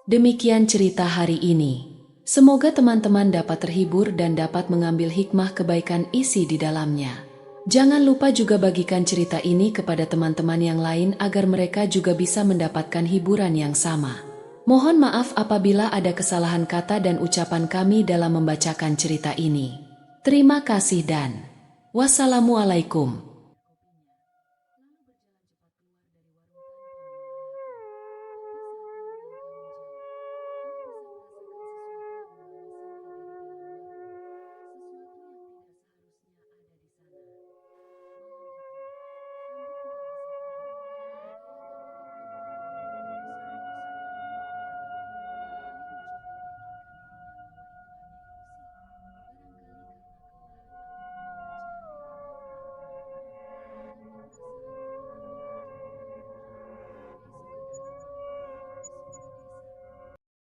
Demikian cerita hari ini. Semoga teman-teman dapat terhibur dan dapat mengambil hikmah kebaikan isi di dalamnya. Jangan lupa juga bagikan cerita ini kepada teman-teman yang lain agar mereka juga bisa mendapatkan hiburan yang sama. Mohon maaf apabila ada kesalahan kata dan ucapan kami dalam membacakan cerita ini. Terima kasih dan wassalamualaikum.